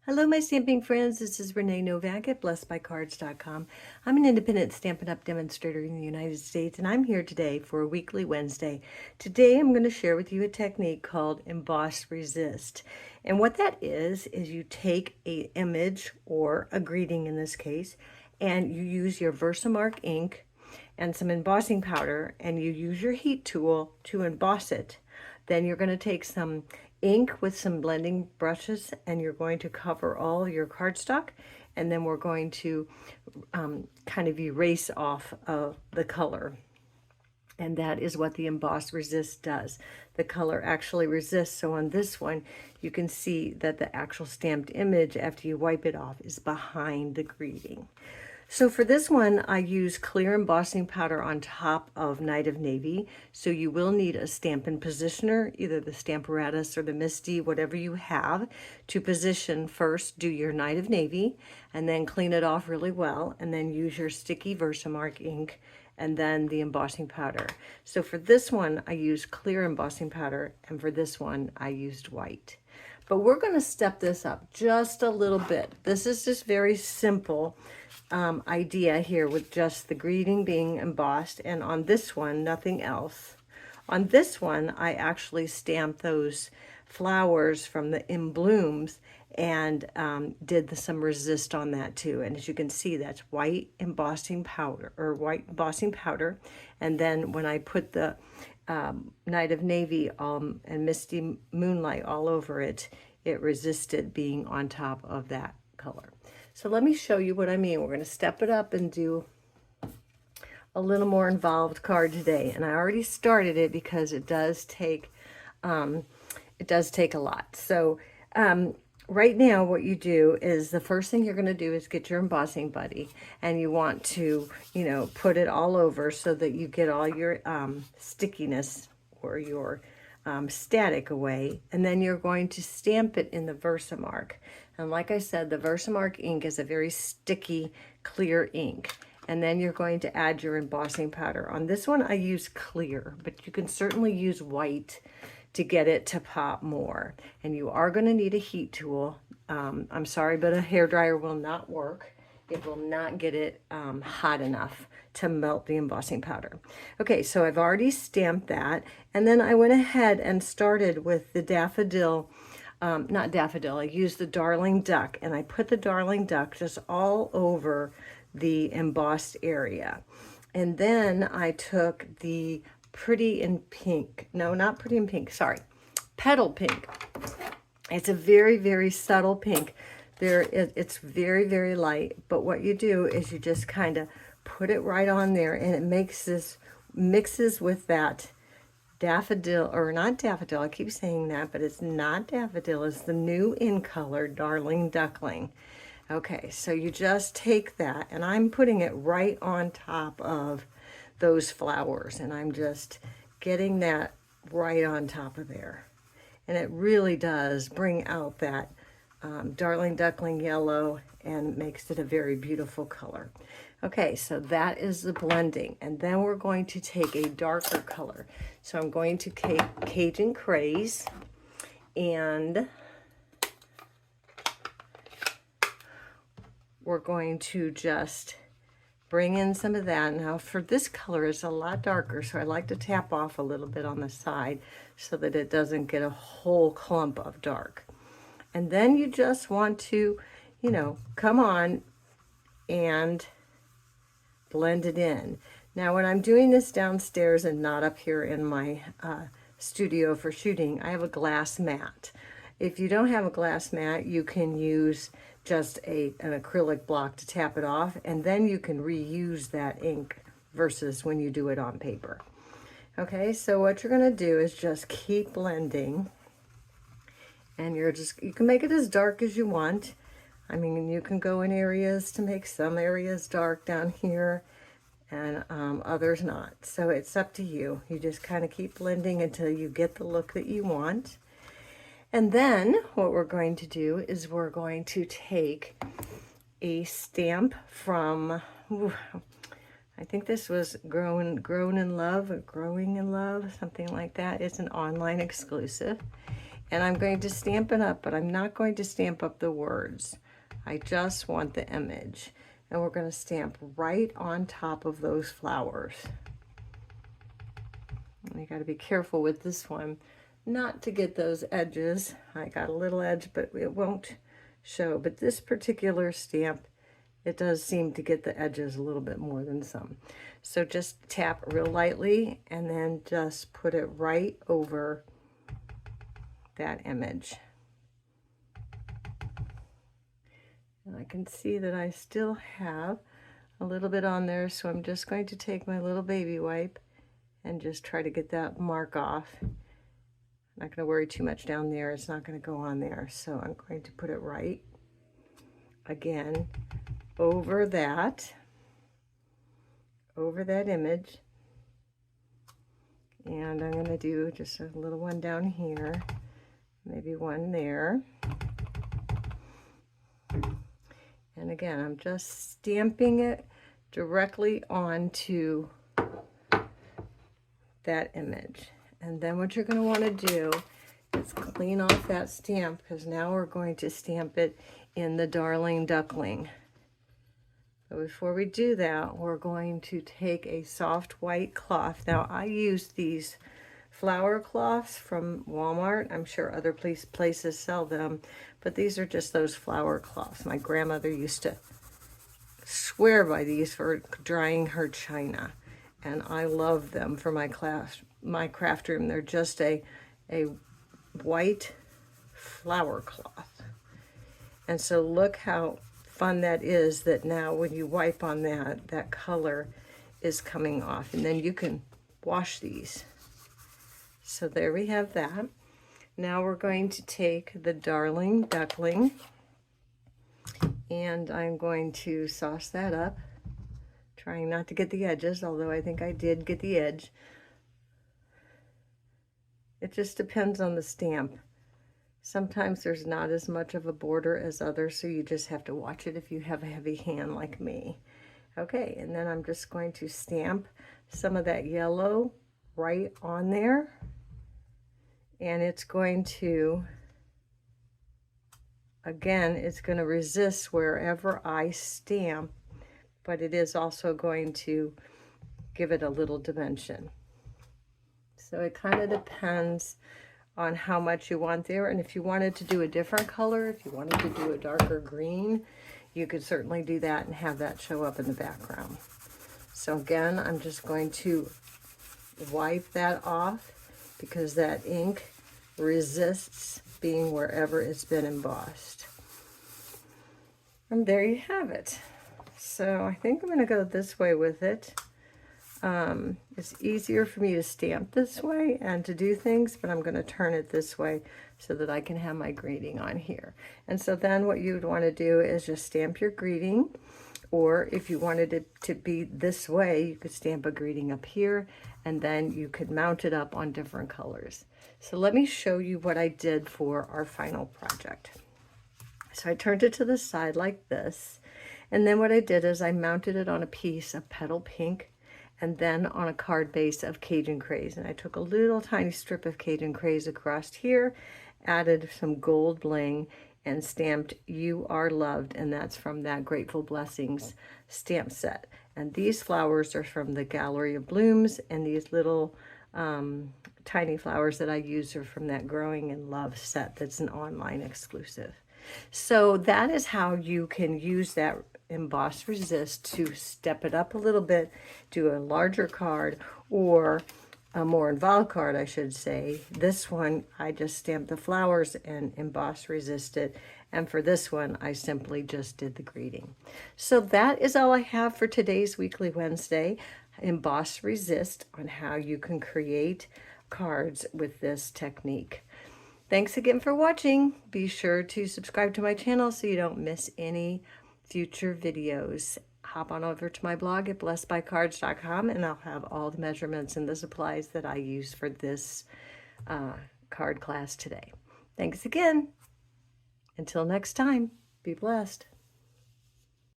Hello, my stamping friends. This is Renee Novak at blessedbycards.com. I'm an independent Stampin' Up! Demonstrator in the United States, and I'm here today for a weekly Wednesday. Today, I'm going to share with you a technique called Emboss Resist. And what that is you take an image, or a greeting in this case, and you use your Versamark ink and some embossing powder, and you use your heat tool to emboss it. Then you're going to take some ink with some blending brushes, and you're going to cover all your cardstock, and then we're going to kind of erase off the color. And that is what the Emboss Resist does. The color actually resists. So on this one, you can see that the actual stamped image, after you wipe it off, is behind the greeting. So for this one, I use clear embossing powder on top of Night of Navy. So you will need a Stampin' Positioner, either the Stamparatus or the Misty, whatever you have, to position. First, do your Night of Navy, and then clean it off really well, and then use your sticky Versamark ink, and then the embossing powder. So for this one, I used clear embossing powder, and for this one, I used white. But we're going to step this up just a little bit. This is just very simple idea here, with just the greeting being embossed, and on this one, nothing else. On this one, I actually stamped those flowers from the In Blooms and did some resist on that too. And as you can see, that's white embossing powder, or white embossing powder. And then when I put the Night of Navy and Misty Moonlight all over it, it resisted being on top of that color. So let me show you what I mean. We're going to step it up and do a little more involved card today. And I already started it because it does take a lot. So right now what you do is, the first thing you're going to do is get your embossing buddy, and you want to, put it all over so that you get all your stickiness or your static away. And then you're going to stamp it in the Versamark. And like I said, the Versamark ink is a very sticky, clear ink. And then you're going to add your embossing powder. On this one, I use clear, but you can certainly use white to get it to pop more. And you are going to need a heat tool. I'm sorry, but a hairdryer will not work. It will not get it hot enough to melt the embossing powder. Okay, so I've already stamped that. And then I went ahead and started with the daffodil. Not daffodil, I used the darling duck, and I put the darling duck just all over the embossed area. And then I took the Pretty in Pink, no, not Pretty in Pink, sorry, Petal Pink. It's a very, very subtle pink. It's very, very light, but what you do is you just kind of put it right on there, and it mixes with that daffodil, or not daffodil, I keep saying that, but it's not daffodil, it's the new in color Darling Duckling. Okay, so you just take that, and I'm putting it right on top of those flowers, and I'm just getting that right on top of there. And it really does bring out that Darling Duckling yellow and makes it a very beautiful color. Okay, so that is the blending. And then we're going to take a darker color. So I'm going to take Cajun Craze, and we're going to just bring in some of that. Now for this color, it's a lot darker, so I like to tap off a little bit on the side so that it doesn't get a whole clump of dark. And then you just want to, come on and blend it in. Now when I'm doing this downstairs and not up here in my studio for shooting, I have a glass mat. If you don't have a glass mat, you can use just an acrylic block to tap it off, and then you can reuse that ink versus when you do it on paper. Okay, so what you're going to do is just keep blending, and you can make it as dark as you want. I mean, you can go in areas to make some areas dark down here and others not. So it's up to you. You just kind of keep blending until you get the look that you want. And then what we're going to do is we're going to take a stamp from, I think this was Grown in Love, or Growing in Love, something like that. It's an online exclusive. And I'm going to stamp it up, but I'm not going to stamp up the words. I just want the image. And we're going to stamp right on top of those flowers. And you got to be careful with this one not to get those edges. I got a little edge, but it won't show. But this particular stamp, it does seem to get the edges a little bit more than some. So just tap real lightly and then just put it right over that image. And I can see that I still have a little bit on there, so I'm just going to take my little baby wipe and just try to get that mark off. I'm not going to worry too much down there. It's not going to go on there. So I'm going to put it right again over that image. And I'm going to do just a little one down here, maybe one there. And again, I'm just stamping it directly onto that image. And then what you're going to want to do is clean off that stamp, because now we're going to stamp it in the Darling Duckling. But before we do that, we're going to take a soft white cloth. Now I use these flower cloths from Walmart. I'm sure other places sell them, but these are just those flower cloths. My grandmother used to swear by these for drying her china, and I love them for my craft room. They're just a white flower cloth. And so look how fun that is, that now when you wipe on that, that color is coming off, and then you can wash these. So there we have that. Now we're going to take the Darling Duckling, and I'm going to sauce that up, trying not to get the edges, although I think I did get the edge. It just depends on the stamp. Sometimes there's not as much of a border as others, so you just have to watch it if you have a heavy hand like me. Okay, and then I'm just going to stamp some of that yellow right on there. And it's going to, again, it's going to resist wherever I stamp, but it is also going to give it a little dimension. So it kind of depends on how much you want there. And if you wanted to do a different color, if you wanted to do a darker green, you could certainly do that and have that show up in the background. So again, I'm just going to wipe that off, because that ink resists being wherever it's been embossed. And there you have it. So I think I'm going to go this way with it. It's easier for me to stamp this way and to do things, but I'm going to turn it this way so that I can have my greeting on here. And so then what you would want to do is just stamp your greeting, or if you wanted it to be this way, you could stamp a greeting up here, and then you could mount it up on different colors. So let me show you what I did for our final project. So I turned it to the side like this, and then what I did is I mounted it on a piece of petal pink, and then on a card base of Cajun Craze. And I took a little tiny strip of Cajun Craze across here, added some gold bling, and stamped "You Are Loved," and that's from that Grateful Blessings stamp set. And these flowers are from the Gallery of Blooms, and these little tiny flowers that I use are from that Growing in Love set that's an online exclusive. So that is how you can use that Emboss Resist to step it up a little bit, do a larger card, or a more involved card, I should say. This one, I just stamped the flowers and Emboss Resist it. And for this one, I simply just did the greeting. So that is all I have for today's Weekly Wednesday. Emboss Resist, on how you can create cards with this technique. Thanks again for watching. Be sure to subscribe to my channel so you don't miss any future videos. Hop on over to my blog at blessedbycards.com, and I'll have all the measurements and the supplies that I use for this card class today. Thanks again. Until next time, be blessed.